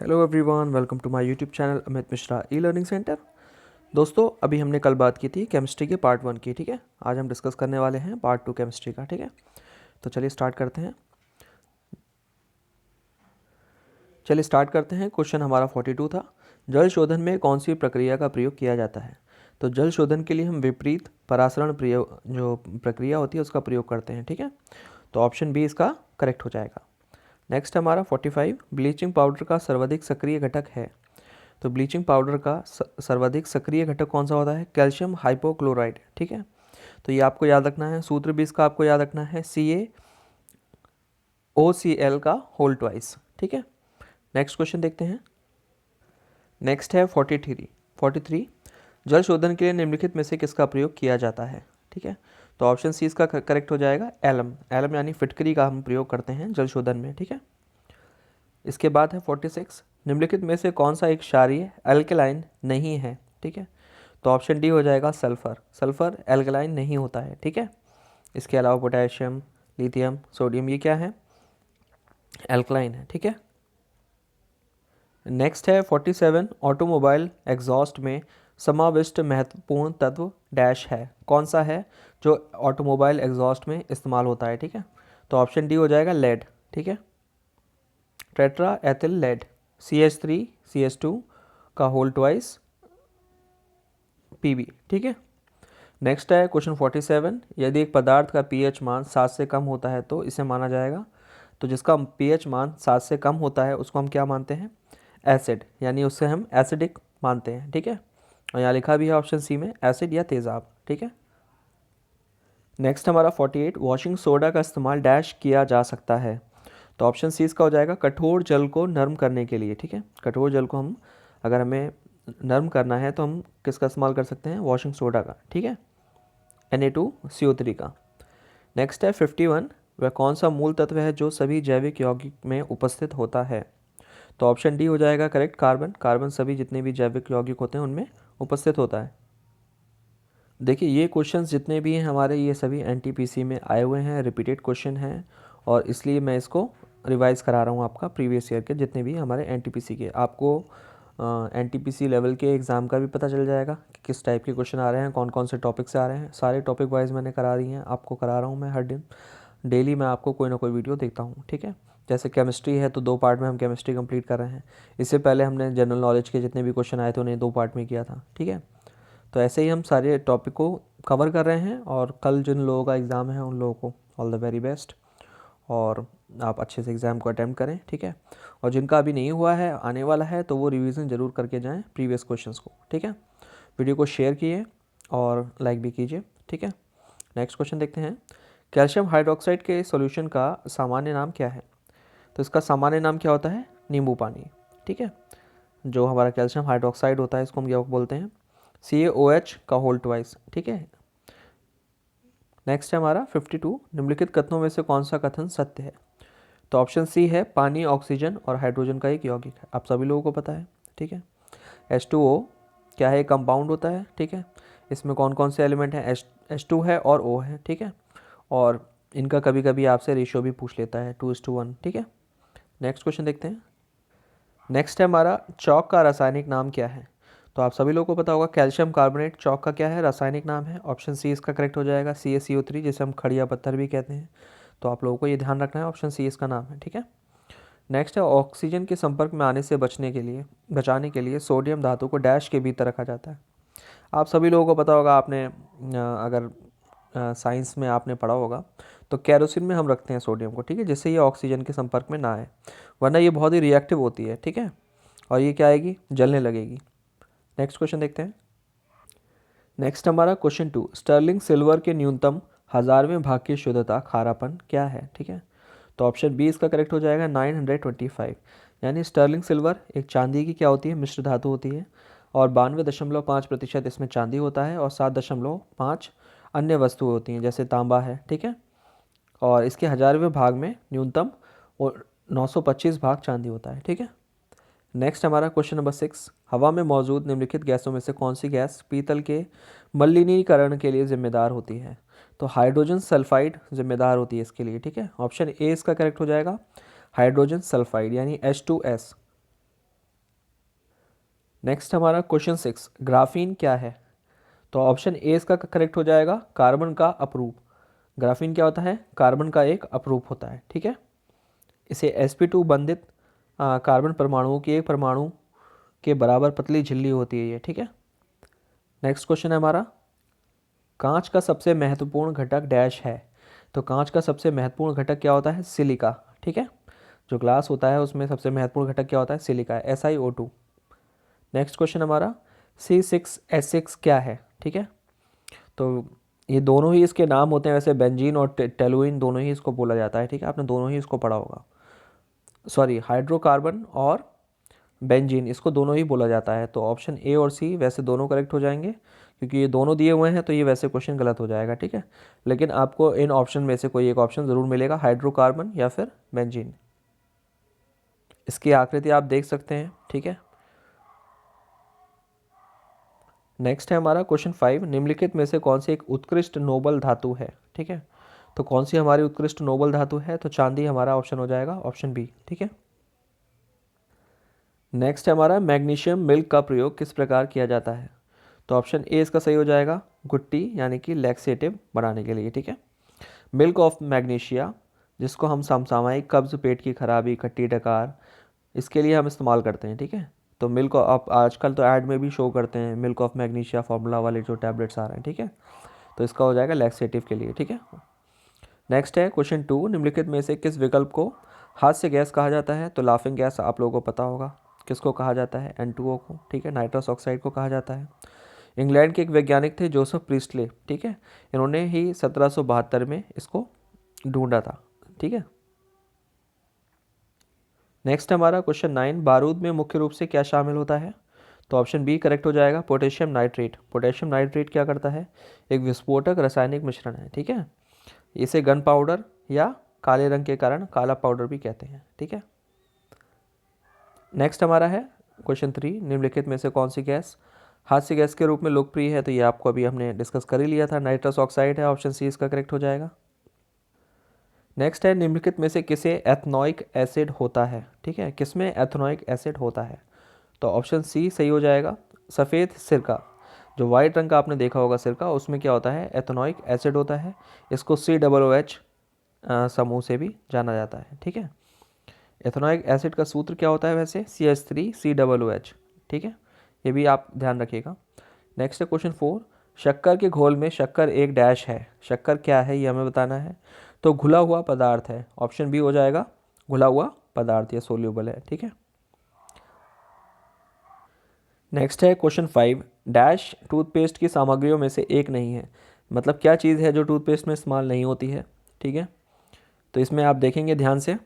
Hello everyone, welcome to my YouTube channel Amit Mishra e learning centre. दोस्तों, अभी हमने कल बात की थी केमिस्ट्री के पार्ट 1 की। ठीक है, आज हम डिस्कस करने वाले हैं पार्ट 2 केमिस्ट्री का। ठीक है, तो चलिए स्टार्ट करते हैं। क्वेश्चन हमारा 42 था। जल शोधन में कौन सी प्रक्रिया का प्रयोग किया जाता है? तो जल शोधन के लिए हम विपरीत परासरण प्रयोग जो प्रक्रिया होती है उसका प्रयोग करते हैं। ठीक है, तो ऑप्शन बी इसका करेक्ट हो जाएगा। नेक्स्ट हमारा 45, ब्लीचिंग पाउडर का सर्वाधिक सक्रिय घटक है। तो ब्लीचिंग पाउडर का सर्वाधिक सक्रिय घटक कौन सा होता है? Calcium hypochloride. ठीक है, तो ये आपको याद रखना है। सूत्र भी इसका आपको याद रखना है, CaOCl का होल ट्वाइस। ठीक है, नेक्स्ट क्वेश्चन देखते हैं। नेक्स्ट है 43। जल शोधन के लिए निम्नलिखित में से किसका प्रयोग किया जाता है? ठीक है, तो ऑप्शन सी इसका करेक्ट हो जाएगा, एलम। एलम यानी फिटकरी का हम प्रयोग करते हैं जल शोधन में। ठीक है, इसके बाद है 46, निम्नलिखित में से कौन सा एक क्षारीय अल्कलाइन नहीं है? ठीक है, तो ऑप्शन डी हो जाएगा सल्फर। सल्फर अल्कलाइन नहीं होता है। ठीक है, इसके अलावा पोटेशियम, लिथियम, सोडियम ये क्या है? अल्कलाइन है। ठीक है, नेक्स्ट है 47, ऑटोमोबाइल एग्जॉस्ट में समाविष्ट महत्वपूर्ण तत्व डैश है। कौन सा है जो ऑटोमोबाइल एग्जॉस्ट में इस्तेमाल होता है? ठीक है, तो ऑप्शन डी हो जाएगा लेड। ठीक है, टेट्रा एथिल लेड, CH3CH2 का होल ट्वाइस Pb। ठीक है, नेक्स्ट है क्वेश्चन 47, यदि एक पदार्थ का pH मान 7 से कम होता है तो इसे माना जाएगा। तो जिसका pH मान 7 से कम होता है उसको हम क्या मानते हैं? एसिड, यानी उससे हम एसिडिक मानते हैं। ठीक है, और यहाँ लिखा भी है ऑप्शन सी में एसिड या तेज़ाब। ठीक है, नेक्स्ट हमारा 48, वॉशिंग सोडा का इस्तेमाल डैश किया जा सकता है। तो ऑप्शन सी इसका हो जाएगा कठोर जल को नरम करने के लिए। ठीक है, कठोर जल को हम अगर हमें नरम करना है तो हम किसका इस्तेमाल कर सकते हैं? वॉशिंग सोडा का। ठीक है, Na2CO3 का। नेक्स्ट है 51, वह कौन सा मूल तत्व है जो सभी जैविक यौगिक में उपस्थित होता है? तो ऑप्शन डी हो जाएगा करेक्ट, कार्बन। कार्बन सभी जितने भी जैविक यौगिक होते हैं उनमें उपस्थित होता है। देखिए, ये क्वेश्चंस जितने भी हैं हमारे, ये सभी NTPC में आए हुए हैं, रिपीटेड क्वेश्चन हैं, और इसलिए मैं इसको रिवाइज करा रहा हूँ। आपका प्रीवियस ईयर के जितने भी हमारे NTPC के, आपको NTPC लेवल के एग्ज़ाम का भी पता चल जाएगा कि किस टाइप के क्वेश्चन आ रहे हैं, कौन कौन से टॉपिक से आ रहे हैं। सारे टॉपिक वाइज मैंने करा दी हैं, आपको करा रहा हूँ मैं हर दिन। डेली मैं आपको कोई ना कोई वीडियो देखता हूँ। ठीक है, जैसे केमिस्ट्री है तो 2 पार्ट में हम केमिस्ट्री कंप्लीट कर रहे हैं। इससे पहले हमने जनरल नॉलेज के जितने भी क्वेश्चन आए थे उन्हें 2 पार्ट में किया था। ठीक है, तो ऐसे ही हम सारे टॉपिक को कवर कर रहे हैं, और कल जिन लोगों का एग्ज़ाम है उन लोगों को ऑल द वेरी बेस्ट, और आप अच्छे से एग्ज़ाम को अटैम्प्ट करें। ठीक है, और जिनका अभी नहीं हुआ है, आने वाला है, तो वो रिवीजन ज़रूर करके जाएं प्रीवियस क्वेश्चंस को। ठीक है, वीडियो को शेयर कीजिए और लाइक भी कीजिए। ठीक है, नेक्स्ट क्वेश्चन देखते हैं। कैल्शियम हाइड्रोक्साइड के सॉल्यूशन का सामान्य नाम क्या है? तो इसका सामान्य नाम क्या होता है? नींबू पानी। ठीक है, जो हमारा कैल्शियम हाइड्रोक्साइड होता है इसको हम क्या बोलते हैं? CaOH का होल ट्वाइस। ठीक है, नेक्स्ट है हमारा 52, निम्नलिखित कथनों में से कौन सा कथन सत्य है? तो ऑप्शन सी है पानी ऑक्सीजन और हाइड्रोजन का एक यौगिक है। आप सभी लोगों को पता है। ठीक है, H2O क्या है? कंपाउंड होता है। ठीक है, इसमें कौन कौन से एलिमेंट हैं? H2 है और O है। ठीक है, और इनका कभी कभी आपसे रेशियो भी पूछ लेता है 2:1। ठीक है, नेक्स्ट क्वेश्चन देखते हैं। नेक्स्ट है हमारा चौक का रासायनिक नाम क्या है? तो आप सभी लोगों को पता होगा कैल्शियम कार्बोनेट चौक का क्या है? रासायनिक नाम है। ऑप्शन सी इसका करेक्ट हो जाएगा, CaCO3, जिसे हम खड़िया पत्थर भी कहते हैं। तो आप लोगों को ये ध्यान रखना है, ऑप्शन सी इसका नाम है। ठीक है, नेक्स्ट है ऑक्सीजन के संपर्क में आने से बचाने के लिए सोडियम धातु को डैश के भीतर रखा जाता है। आप सभी लोगों को पता होगा, आपने अगर साइंस में आपने पढ़ा होगा तो कैरोसिन में हम रखते हैं सोडियम को। ठीक है, जिससे ये ऑक्सीजन के संपर्क में ना आए, वरना ये बहुत ही रिएक्टिव होती है। ठीक है, और ये क्या आएगी? जलने लगेगी। नेक्स्ट क्वेश्चन देखते हैं। नेक्स्ट हमारा क्वेश्चन 2, स्टर्लिंग सिल्वर के न्यूनतम 1000वें भाग की शुद्धता खारापन क्या है? ठीक है, तो ऑप्शन बी इसका करेक्ट हो जाएगा 925। यानी स्टर्लिंग सिल्वर एक चांदी की क्या होती है? मिश्र धातु होती है, और 92.5% इसमें चांदी होता है, और 7.5 अन्य वस्तुएं होती हैं जैसे तांबा है। ठीक है, और इसके 1000वें भाग में न्यूनतम और 925 भाग चांदी होता है। ठीक है, नेक्स्ट हमारा क्वेश्चन नंबर 6, हवा में मौजूद निम्नलिखित गैसों में से कौन सी गैस पीतल के मलिनीकरण के लिए जिम्मेदार होती है? तो हाइड्रोजन सल्फाइड जिम्मेदार होती है इसके लिए। ठीक है, ऑप्शन ए इसका करेक्ट हो जाएगा, हाइड्रोजन सल्फाइड यानी H2S। नेक्स्ट हमारा क्वेश्चन 6, ग्राफीन क्या है? तो ऑप्शन ए इसका करेक्ट हो जाएगा, कार्बन का अपरूप। ग्राफीन क्या होता है? कार्बन का एक अपरूप होता है, ठीक है। इसे sp2 बंधित कार्बन परमाणुओं की एक परमाणु के बराबर पतली झिल्ली होती है ये, ठीक है। नेक्स्ट क्वेश्चन है हमारा, कांच का सबसे महत्वपूर्ण घटक डैश है। तो कांच का सबसे महत्वपूर्ण घटक क्या होता है? सिलिका, ठीक है। जो ग्लास होता है उसमें सबसे महत्वपूर्ण घटक क्या होता है? सिलिका है, SiO2। नेक्स्ट क्वेश्चन हमारा, C6H6 क्या है, ठीक है। तो ये दोनों ही इसके नाम होते हैं, वैसे बेंजीन और टेलुइन दोनों ही इसको बोला जाता है, ठीक है। आपने दोनों ही इसको पढ़ा होगा। सॉरी, हाइड्रोकार्बन और बेंजीन, इसको दोनों ही बोला जाता है। तो ऑप्शन ए और सी वैसे दोनों करेक्ट हो जाएंगे, क्योंकि ये दोनों दिए हुए हैं तो ये वैसे क्वेश्चन गलत हो जाएगा, ठीक है। लेकिन आपको इन ऑप्शन में से कोई एक ऑप्शन ज़रूर मिलेगा, हाइड्रोकार्बन या फिर बेंजीन। इसकी आकृति आप देख सकते हैं, ठीक है। नेक्स्ट है हमारा क्वेश्चन 5, निम्नलिखित में से कौन सी एक उत्कृष्ट नोबल धातु है, ठीक है। तो कौन सी हमारी उत्कृष्ट नोबल धातु है? तो चांदी हमारा ऑप्शन हो जाएगा, ऑप्शन बी, ठीक है। नेक्स्ट है हमारा, मैग्नीशियम मिल्क का प्रयोग किस प्रकार किया जाता है? तो ऑप्शन ए इसका सही हो जाएगा, गुट्टी यानी कि लैक्सेटिव बनाने के लिए, ठीक है। मिल्क ऑफ मैग्नीशिया, जिसको हम समसामयिक कब्ज, पेट की खराबी, खट्टी डकार, इसके लिए हम इस्तेमाल करते हैं, ठीक है। तो मिल्क आप आजकल तो ऐड में भी शो करते हैं, मिल्क ऑफ मैग्नीशिया फार्मूला वाले जो टैबलेट्स आ रहे हैं, ठीक है। तो इसका हो जाएगा लैक्सेटिव के लिए, ठीक है। नेक्स्ट है क्वेश्चन 2, निम्नलिखित में से किस विकल्प को हास्य गैस कहा जाता है? तो लाफिंग गैस आप लोगों को पता होगा किसको कहा जाता है, N2O को, ठीक है। नाइट्रस ऑक्साइड को कहा जाता है। इंग्लैंड के एक वैज्ञानिक थे जोसेफ प्रीस्टले, ठीक है। इन्होंने ही 1772 में इसको ढूंढा था, ठीक है। नेक्स्ट हमारा क्वेश्चन 9, बारूद में मुख्य रूप से क्या शामिल होता है? तो ऑप्शन बी करेक्ट हो जाएगा, पोटेशियम नाइट्रेट। पोटेशियम नाइट्रेट क्या करता है? एक विस्फोटक रासायनिक मिश्रण है, ठीक है। इसे गन पाउडर या काले रंग के कारण काला पाउडर भी कहते हैं, ठीक है। नेक्स्ट हमारा है क्वेश्चन 3, निम्नलिखित में से कौन सी गैस हास्य गैस के रूप में लोकप्रिय है? तो ये आपको अभी हमने डिस्कस कर ही लिया था, नाइट्रस ऑक्साइड है, ऑप्शन सी इसका करेक्ट हो जाएगा। नेक्स्ट है, निम्नलिखित में से किसे एथनोइक एसिड होता है, ठीक है। किसमें एथनोइक एसिड होता है? तो ऑप्शन सी सही हो जाएगा, सफ़ेद सिरका, जो वाइट रंग का आपने देखा होगा सिरका, उसमें क्या होता है? एथनोइक एसिड होता है। इसको COOH समूह से भी जाना जाता है, ठीक है। एथनोइक एसिड का सूत्र क्या होता है वैसे? CH3COOH, ठीक है। ये भी आप ध्यान रखिएगा। नेक्स्ट है क्वेश्चन 4, शक्कर के घोल में शक्कर एक डैश है। शक्कर क्या है ये हमें बताना है। तो घुला हुआ पदार्थ है, ऑप्शन बी हो जाएगा, घुला हुआ पदार्थ या सोल्यूबल है, ठीक है। नेक्स्ट है क्वेश्चन 5, डैश टूथपेस्ट की सामग्रियों में से एक नहीं है। मतलब क्या चीज़ है जो टूथपेस्ट में इस्तेमाल नहीं होती है, ठीक है। तो इसमें आप देखेंगे ध्यान से,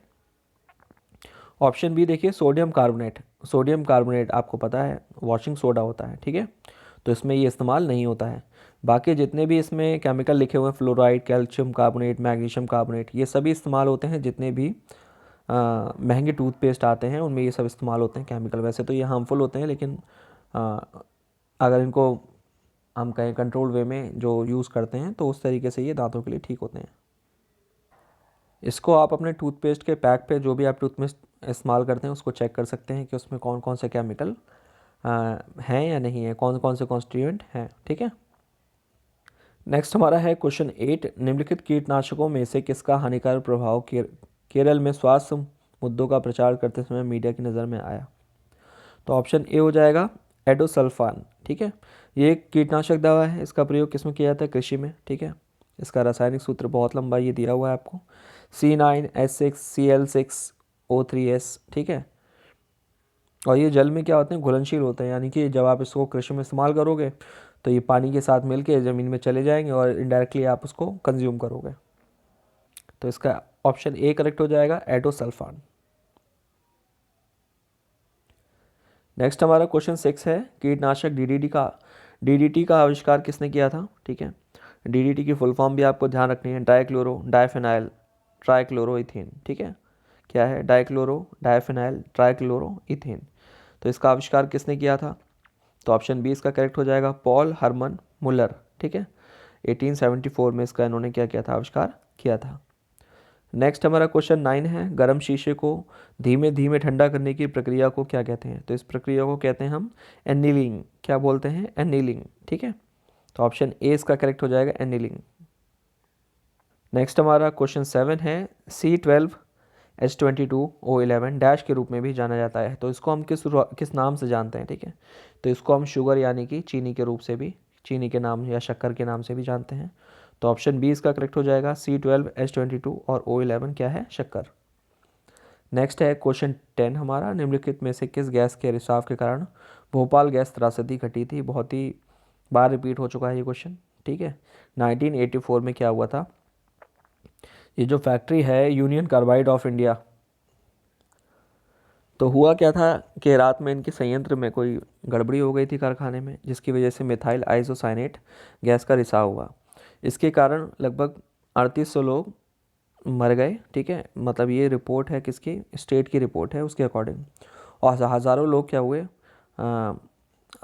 ऑप्शन बी देखिए, सोडियम कार्बोनेट। सोडियम कार्बोनेट आपको पता है वॉशिंग सोडा होता है, ठीक है। तो इसमें ये इस्तेमाल नहीं होता है। बाकी जितने भी इसमें केमिकल लिखे हुए हैं, fluoride, calcium carbonate, magnesium carbonate, ये सभी इस्तेमाल होते हैं। जितने भी महंगे टूथपेस्ट आते हैं उनमें ये सब इस्तेमाल होते हैं केमिकल। वैसे तो ये हार्मफुल होते हैं, लेकिन अगर इनको हम कहें कंट्रोल वे में जो यूज़ करते हैं तो उस तरीके से ये दांतों के लिए ठीक होते हैं। इसको आप अपने टूथपेस्ट के पैक पे, जो भी आप टूथपेस्ट इस्तेमाल करते हैं उसको चेक कर सकते हैं कि उसमें कौन कौन से केमिकल हैं या नहीं है, कौन कौन से कॉन्स्टिट्यूएंट हैं, ठीक है। नेक्स्ट हमारा है क्वेश्चन 8, निम्नलिखित कीटनाशकों में से किसका हानिकारक प्रभाव केरल में स्वास्थ्य मुद्दों का प्रचार करते समय मीडिया की नज़र में आया? तो ऑप्शन ए हो जाएगा, एडोसल्फान, ठीक है। ये एक कीटनाशक दवा है, इसका प्रयोग किसमें किया जाता है? कृषि में, ठीक है। इसका रासायनिक सूत्र बहुत लंबा ये दिया हुआ है आपको, C9H6Cl6O3S, ठीक है। और ये जल में क्या होते हैं? घुलनशील होते हैं, यानी कि जब आप इसको कृषि में इस्तेमाल करोगे तो ये पानी के साथ मिलके ज़मीन में चले जाएंगे और इनडायरेक्टली आप उसको कंज्यूम करोगे। तो इसका ऑप्शन ए करेक्ट हो जाएगा, एडोसल्फान। नेक्स्ट हमारा क्वेश्चन 6 है, कीटनाशक DDT का आविष्कार किसने किया था, ठीक है। DDT की फुल फॉर्म भी आपको ध्यान रखनी है, डाइक्लोरो डाइफेनाइल ट्राइक्लोरोइथेन, ठीक है। क्या है? डाइक्लोरो डाइफेनाइल ट्राइक्लोरोइथेन। तो इसका आविष्कार किसने किया था? तो ऑप्शन बी इसका करेक्ट हो जाएगा, पॉल हरमन मुलर, ठीक है। 1874 में इसका इन्होंने क्या किया था? आविष्कार किया था। नेक्स्ट हमारा क्वेश्चन 9 है, गर्म शीशे को धीमे धीमे ठंडा करने की प्रक्रिया को क्या कहते हैं? तो इस प्रक्रिया को कहते हैं हम एनीलिंग। क्या बोलते हैं? एनीलिंग। ठीक है, तो ऑप्शन ए इसका करेक्ट हो जाएगा, एनीलिंग। नेक्स्ट हमारा क्वेश्चन 7 है, C12H22O11 डैश के रूप में भी जाना जाता है, तो इसको हम किस नाम से जानते हैं? ठीक है, तो इसको हम शुगर यानी कि चीनी के रूप से भी, चीनी के नाम या शक्कर के नाम से भी जानते हैं। तो ऑप्शन बी इसका करेक्ट हो जाएगा, C12H22 और O11 क्या है? शक्कर। नेक्स्ट है क्वेश्चन 10 हमारा, निम्नलिखित में से किस गैस के रिसाव के कारण भोपाल गैस त्रासदी घटी थी? बहुत ही बार रिपीट हो चुका है ये क्वेश्चन। ठीक है, 1984 में क्या हुआ था? ये जो फैक्ट्री है यूनियन कार्बाइड ऑफ इंडिया, तो हुआ क्या था कि रात में इनके संयंत्र में कोई गड़बड़ी हो गई थी कारखाने में, जिसकी वजह से मिथाइल आइसोसाइनेट गैस का रिसाव हुआ। इसके कारण लगभग 3800 लोग मर गए। ठीक है, मतलब ये रिपोर्ट है किसकी? स्टेट की रिपोर्ट है उसके अकॉर्डिंग। और हज़ारों लोग क्या हुए?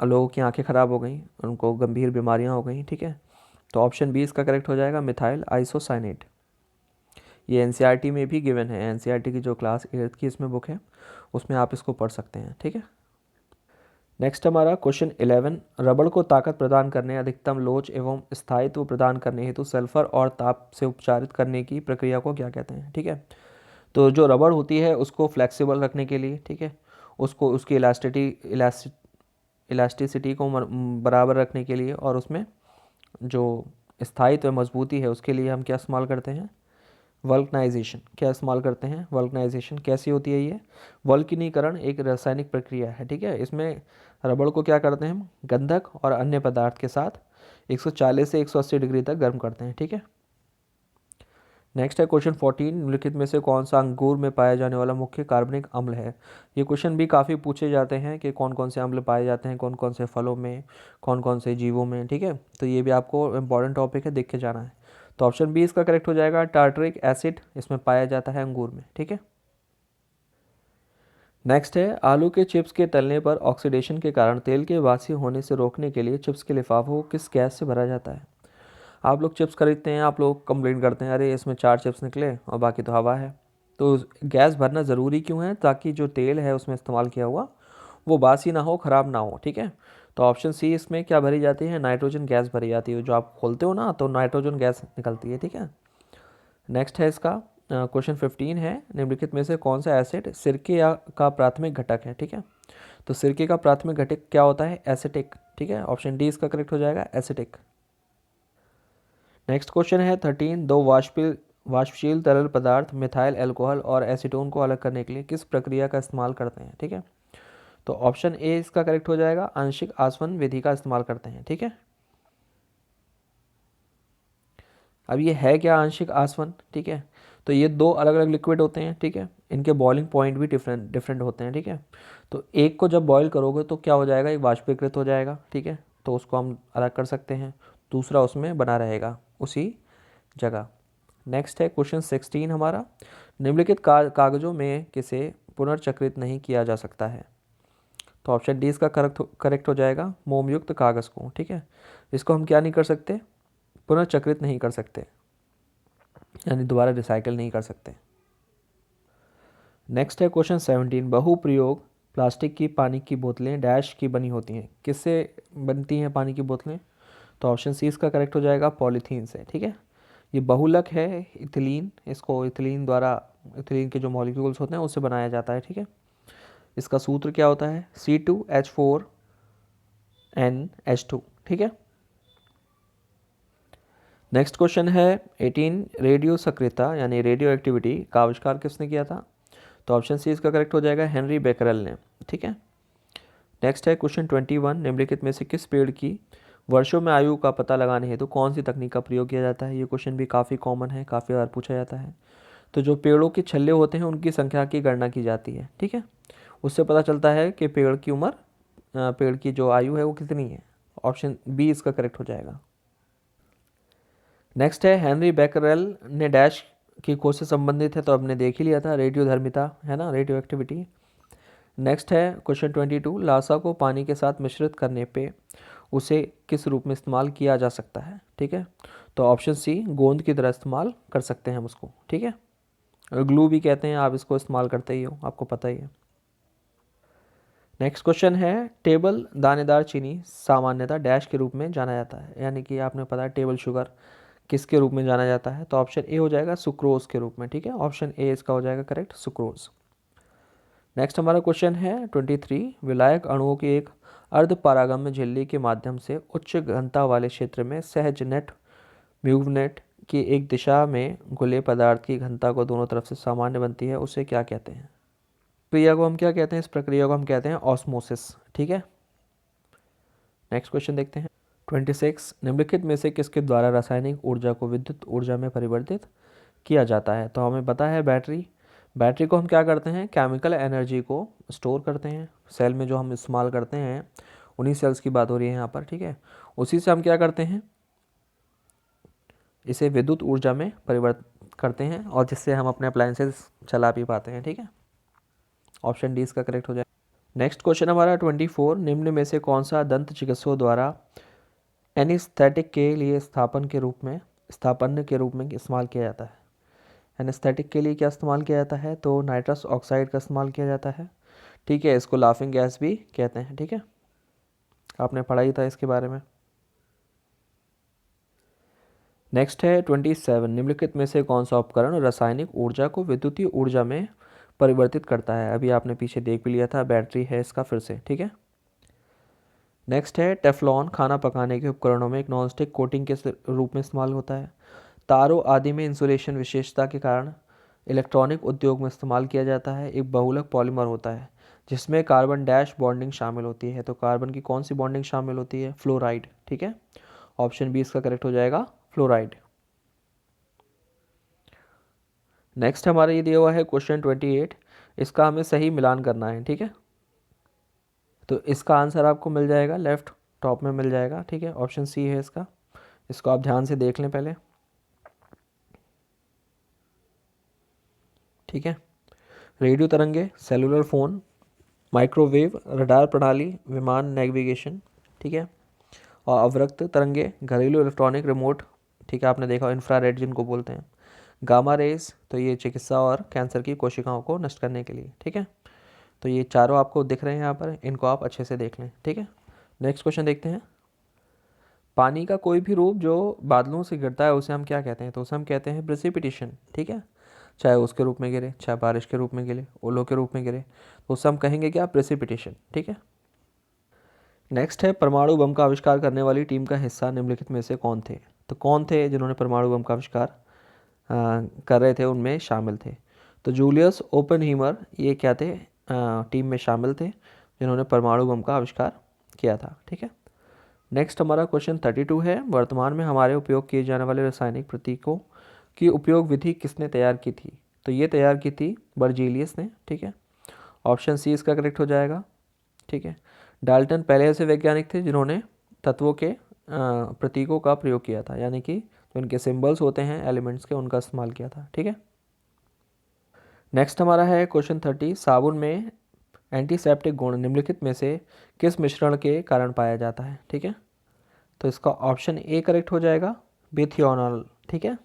लोगों की आंखें ख़राब हो गई, उनको गंभीर बीमारियां हो गई। ठीक है, तो ऑप्शन बी इसका करेक्ट हो जाएगा, मिथाइल आइसोसाइनेट। ये एनसीईआरटी में भी गिवन है, एनसीईआरटी की जो क्लास 8th की इसमें बुक है उसमें आप इसको पढ़ सकते हैं। ठीक है, नेक्स्ट हमारा क्वेश्चन 11, रबड़ को ताकत प्रदान करने, अधिकतम लोच एवं स्थायित्व प्रदान करने हेतु सल्फर और ताप से उपचारित करने की प्रक्रिया को क्या कहते हैं? ठीक है, तो जो रबड़ होती है उसको फ्लेक्सिबल रखने के लिए, ठीक है, उसको उसकी इलास्टिसिटी को बराबर रखने के लिए और उसमें जो स्थायित्व व मजबूती है उसके लिए हम क्या इस्तेमाल करते हैं? वल्कनाइजेशन। क्या इस्तेमाल करते हैं? वल्कनाइजेशन। कैसी होती है ये? वल्कनीकरण एक रासायनिक प्रक्रिया है। ठीक है, इसमें रबड़ को क्या करते हैं हम? गंधक और अन्य पदार्थ के साथ 140 से 180 डिग्री तक गर्म करते हैं। ठीक है, नेक्स्ट है क्वेश्चन 14, निम्नलिखित में से कौन सा अंगूर में पाया जाने वाला मुख्य कार्बनिक अम्ल है? ये क्वेश्चन भी काफ़ी पूछे जाते हैं कि कौन कौन से अम्ल पाए जाते हैं कौन कौन से फलों में, कौन कौन से जीवों में। ठीक है, तो ये भी आपको इंपॉर्टेंट टॉपिक है, देख के जाना है। तो ऑप्शन बी इसका करेक्ट हो जाएगा, टार्टरिक एसिड इसमें पाया जाता है अंगूर में। ठीक है, नेक्स्ट है, आलू के चिप्स के तलने पर ऑक्सीडेशन के कारण तेल के वासी होने से रोकने के लिए चिप्स के लिफाफों को किस गैस से भरा जाता है? आप लोग चिप्स खरीदते हैं, आप लोग कंप्लेन करते हैं अरे इसमें 4 चिप्स निकले और बाकी तो हवा है। तो गैस भरना ज़रूरी क्यों है? ताकि जो तेल है उसमें इस्तेमाल किया हुआ वो बासी ना हो, ख़राब ना हो। ठीक है, तो ऑप्शन सी इसमें क्या भरी जाती है? नाइट्रोजन गैस भरी जाती है। जो आप खोलते हो ना तो नाइट्रोजन गैस निकलती है। ठीक है, नेक्स्ट है इसका क्वेश्चन 15 है, निम्नलिखित में से कौन सा एसिड सिरके या का प्राथमिक घटक है? ठीक है, तो सिरके का प्राथमिक घटक क्या होता है? एसिटिक। ठीक है, ऑप्शन डी इसका करेक्ट हो जाएगा, एसिटिक। नेक्स्ट क्वेश्चन है 13, दो वाष्पशील तरल पदार्थ मिथाइल अल्कोहल और एसीटोन को अलग करने के लिए किस प्रक्रिया का इस्तेमाल करते हैं? ठीक है, तो ऑप्शन ए इसका करेक्ट हो जाएगा, आंशिक आसवन विधि का इस्तेमाल करते हैं। ठीक है, अब ये है क्या आंशिक आसवन? ठीक है, तो ये दो अलग अलग लिक्विड होते हैं। ठीक है, इनके बॉइलिंग पॉइंट भी डिफरेंट डिफरेंट होते हैं। ठीक है, तो एक को जब बॉईल करोगे तो क्या हो जाएगा? एक वाष्पीकृत हो जाएगा। ठीक है, तो उसको हम अलग कर सकते हैं, दूसरा उसमें बना रहेगा उसी जगह। नेक्स्ट है क्वेश्चन 16 हमारा, निम्नलिखित कागजों में किसे पुनर्चक्रित नहीं किया जा सकता है? तो ऑप्शन डी इसका करेक्ट हो जाएगा, मोमयुक्त कागज़ को। ठीक है, इसको हम क्या नहीं कर सकते? पुनर्चक्रित नहीं कर सकते, यानी दोबारा रिसाइकल नहीं कर सकते। नेक्स्ट है क्वेश्चन 17, बहुप्रयोग प्लास्टिक की पानी की बोतलें डैश की बनी होती हैं, किससे बनती हैं पानी की बोतलें? तो ऑप्शन सी इसका करेक्ट हो जाएगा, पॉलीथीन से। ठीक है, ये बहुलक है इथिलीन, इसको इथिलीन द्वारा, इथिलीन के जो मॉलिक्यूल्स होते हैं उससे बनाया जाता है। ठीक है, इसका सूत्र क्या होता है? C2H4NH2। ठीक है, नेक्स्ट क्वेश्चन है 18, रेडियो सक्रियता यानी रेडियो एक्टिविटी का आविष्कार किसने किया था? तो ऑप्शन सी इसका करेक्ट हो जाएगा, हेनरी बेकरेल ने। ठीक है, नेक्स्ट है क्वेश्चन 21, निम्नलिखित में से किस पेड़ की वर्षों में आयु का पता लगाने हेतु कौन सी तकनीक का प्रयोग किया जाता है? ये क्वेश्चन भी काफ़ी कॉमन है, काफ़ी बार पूछा जाता है। तो जो पेड़ों के छल्ले होते हैं उनकी संख्या की गणना की जाती है। ठीक है, उससे पता चलता है कि पेड़ की उम्र, पेड़ की जो आयु है वो कितनी है। ऑप्शन बी इसका करेक्ट हो जाएगा। नेक्स्ट है, हेनरी बेकरेल ने डैश की खोज से संबंधित है, तो हमने देख ही लिया था, रेडियो धर्मिता है ना, रेडियो एक्टिविटी। नेक्स्ट है क्वेश्चन 22, लासा को पानी के साथ मिश्रित करने पे उसे किस रूप में इस्तेमाल किया जा सकता है? ठीक है, तो ऑप्शन सी, गोंद की तरह इस्तेमाल कर सकते हैं हम उसको। ठीक है, ग्लू भी कहते हैं, आप इसको इस्तेमाल करते ही हो, आपको पता ही है। नेक्स्ट क्वेश्चन है, टेबल दानेदार चीनी सामान्यतः डैश के रूप में जाना जाता है, यानी कि आपने पता है टेबल शुगर किसके रूप में जाना जाता है, तो ऑप्शन ए हो जाएगा सुक्रोज के रूप में, ठीक है, ऑप्शन ए इसका हो जाएगा करेक्ट, सुक्रोज। नेक्स्ट हमारा क्वेश्चन है 23, विलायक अणुओं की एक अर्ध पारगम्य झिल्ली के माध्यम से उच्च घनता वाले क्षेत्र में सहज नेट म्यूवनेट की एक दिशा में घुले पदार्थ की घनता को दोनों तरफ से सामान्य बनती है, उसे क्या कहते हैं? क्रिया को हम क्या कहते हैं? इस प्रक्रिया को हम कहते हैं ऑस्मोसिस, ठीक है। नेक्स्ट क्वेश्चन देखते हैं 26, निम्नलिखित में से किसके द्वारा रासायनिक ऊर्जा को विद्युत ऊर्जा में परिवर्तित किया जाता है? तो हमें पता है बैटरी, बैटरी को हम क्या करते हैं, केमिकल एनर्जी को स्टोर करते हैं, सेल में जो हम इस्तेमाल करते हैं उन्हीं सेल्स की बात हो रही है यहाँ पर, ठीक है, उसी से हम क्या करते हैं, इसे विद्युत ऊर्जा में परिवर्तित करते हैं और जिससे हम अपने अप्लायंसेस चला भी पाते हैं, ठीक है, ऑप्शन डी इसका करेक्ट हो जाए। नेक्स्ट क्वेश्चन हमारा 24, निम्न में से कौन सा दंत चिकित्सकों द्वारा एनेस्थेटिक के लिए स्थापन के रूप में इस्तेमाल किया जाता है? एनेस्थेटिक के लिए क्या इस्तेमाल किया जाता है? तो नाइट्रस ऑक्साइड का इस्तेमाल किया जाता है, ठीक है, इसको लाफिंग गैस भी कहते हैं, ठीक है, आपने पढ़ा ही था इसके बारे में। नेक्स्ट है 27, निम्नलिखित में से कौन सा उपकरण रासायनिक ऊर्जा को विद्युतीय ऊर्जा में परिवर्तित करता है? अभी आपने पीछे देख भी लिया था, बैटरी है इसका फिर से, ठीक है। नेक्स्ट है टेफ्लॉन, खाना पकाने के उपकरणों में एक नॉनस्टिक कोटिंग के रूप में इस्तेमाल होता है। तारों आदि में इंसुलेशन विशेषता के कारण इलेक्ट्रॉनिक उद्योग में इस्तेमाल किया जाता है। एक बहुलक पॉलीमर होता है जिसमें कार्बन डैश बॉन्डिंग शामिल होती है, तो कार्बन की कौन सी बॉन्डिंग शामिल होती है? फ्लोराइड, ठीक है, ऑप्शन बी इसका करेक्ट हो जाएगा, फ्लोराइड। नेक्स्ट हमारा ये दिया हुआ है क्वेश्चन 28, इसका हमें सही मिलान करना है, ठीक है, तो इसका आंसर आपको मिल जाएगा लेफ्ट टॉप में मिल जाएगा, ठीक है, ऑप्शन सी है इसका, इसको आप ध्यान से देख लें पहले, ठीक है। रेडियो तरंगे, सेलुलर फ़ोन, माइक्रोवेव, रडार प्रणाली, विमान नेविगेशन, ठीक है, और अवरक्त तरंगे, घरेलू इलेक्ट्रॉनिक रिमोट, ठीक है, आपने देखा इंफ्रारेड जिनको बोलते हैं, गामा रेज, तो ये चिकित्सा और कैंसर की कोशिकाओं को नष्ट करने के लिए, ठीक है, तो ये चारों आपको दिख रहे हैं यहाँ पर, इनको आप अच्छे से देख लें, ठीक है। नेक्स्ट क्वेश्चन देखते हैं, पानी का कोई भी रूप जो बादलों से गिरता है उसे हम क्या कहते हैं? तो उसे हम कहते हैं प्रेसिपिटेशन, ठीक है, चाहे उसके रूप में गिरे, चाहे बारिश के रूप में गिरे, ओलों के रूप में गिरे, तो उससे हम कहेंगे क्या? प्रेसिपिटेशन, ठीक है। नेक्स्ट है परमाणु बम का आविष्कार करने वाली टीम का हिस्सा निम्नलिखित में से कौन थे? तो कौन थे जिन्होंने परमाणु बम का आविष्कार कर रहे थे, उनमें शामिल थे? तो जूलियस ओपेनहीमर ये क्या थे, टीम में शामिल थे जिन्होंने परमाणु बम का आविष्कार किया था, ठीक है। नेक्स्ट हमारा क्वेश्चन 32 है, वर्तमान में हमारे उपयोग किए जाने वाले रासायनिक प्रतीकों की उपयोग विधि किसने तैयार की थी? तो ये तैयार की थी बर्जीलियस ने, ठीक है, ऑप्शन सी इसका करेक्ट हो जाएगा, ठीक है। डाल्टन पहले ऐसे वैज्ञानिक थे जिन्होंने तत्वों के प्रतीकों का प्रयोग किया था, यानी कि जो इनके सिंबल्स होते हैं एलिमेंट्स के, उनका इस्तेमाल किया था, ठीक है। नेक्स्ट हमारा है क्वेश्चन 30, साबुन में एंटीसेप्टिक गुण निम्नलिखित में से किस मिश्रण के कारण पाया जाता है? ठीक है, तो इसका ऑप्शन ए करेक्ट हो जाएगा, बिथियोनॉल, ठीक है।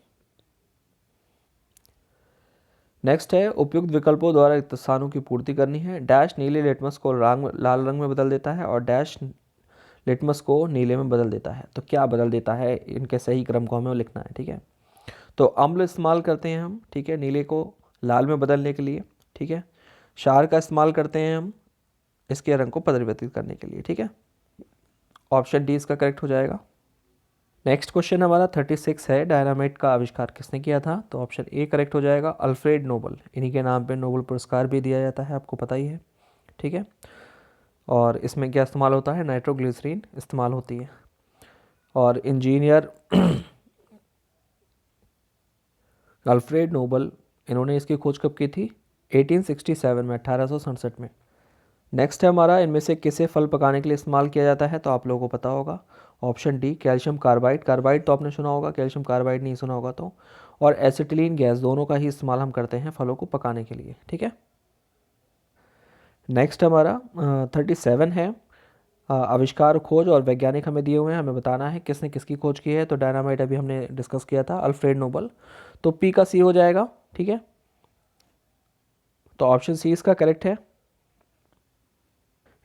नेक्स्ट है उपयुक्त विकल्पों द्वारा रिक्त स्थानों की पूर्ति करनी है। डैश नीले लिटमस को लाल रंग में बदल देता है और डैश लिटमस को नीले में बदल देता है। तो क्या बदल देता है, इनके सही क्रम को हमें लिखना है, ठीक है। तो अम्ल इस्तेमाल करते हैं हम, ठीक है, नीले को लाल में बदलने के लिए, ठीक है। क्षार का इस्तेमाल करते हैं हम इसके रंग को परिवर्तित करने के लिए, ठीक है। ऑप्शन डी इसका करेक्ट हो जाएगा। नेक्स्ट क्वेश्चन हमारा 36 है, डायनामाइट का आविष्कार किसने किया था? तो ऑप्शन ए करेक्ट हो जाएगा, अल्फ्रेड नोबल। इन्हीं के नाम पे नोबल पुरस्कार भी दिया जाता है, आपको पता ही है, ठीक है। और इसमें क्या इस्तेमाल होता है? नाइट्रोग्लिसरीन इस्तेमाल होती है। और इंजीनियर अल्फ्रेड नोबल, इन्होंने इसकी खोज कब की थी? 1867 में, 1867 में। नेक्स्ट है हमारा, इनमें से किसे फल पकाने के लिए इस्तेमाल किया जाता है? तो आप लोगों को पता होगा, option D calcium carbide. Carbide तो आपने सुना होगा, कैल्शियम कार्बाइड नहीं सुना होगा तो। और एसिटिलीन गैस, दोनों का ही इस्तेमाल हम करते हैं फलों को पकाने के लिए, ठीक है। नेक्स्ट हमारा 37 है, आविष्कार, खोज और वैज्ञानिक हमें दिए हुए हैं, हमें बताना है किसने किसकी खोज की है। तो डायनामाइट अभी हमने डिस्कस किया था, अल्फ्रेड नोबल, तो पी का सी हो जाएगा, ठीक है। तो ऑप्शन सी इसका करेक्ट है।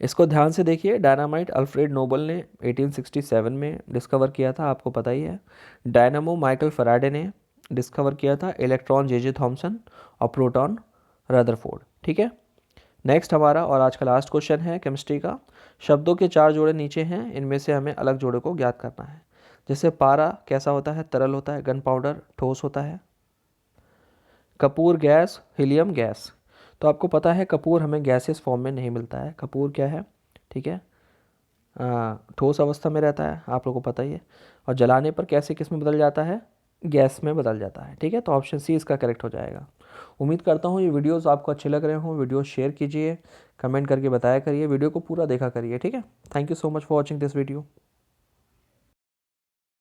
इसको ध्यान से देखिए, डायनामाइट अल्फ्रेड नोबल ने 1867 में डिस्कवर किया था, आपको पता ही है। डायनामो माइकल फैराडे ने डिस्कवर किया था, इलेक्ट्रॉन जे थॉमसन और प्रोटॉन रदरफोर्ड। ठीक है, नेक्स्ट हमारा और आज का लास्ट क्वेश्चन है केमिस्ट्री का। शब्दों के 4 जोड़े नीचे हैं, इनमें से हमें अलग जोड़े को ज्ञात करना है। जैसे पारा कैसा होता है, तरल होता है। गन पाउडर ठोस होता है। Kapoor gas, helium gas. तो आपको पता है कपूर हमें गैसेस फॉर्म में नहीं मिलता है, कपूर क्या है, ठीक है, ठोस अवस्था में रहता है, आप लोगों को पता ही है। और जलाने पर कैसे किस में बदल जाता है, गैस में बदल जाता है। ठीक है, तो ऑप्शन सी इसका करेक्ट हो जाएगा। उम्मीद करता हूँ ये वीडियोस आपको अच्छे लग रहे हों। वीडियो शेयर कीजिए, कमेंट करके बताया करिए, वीडियो को पूरा देखा करिए। ठीक है, thank you so much for watching this video.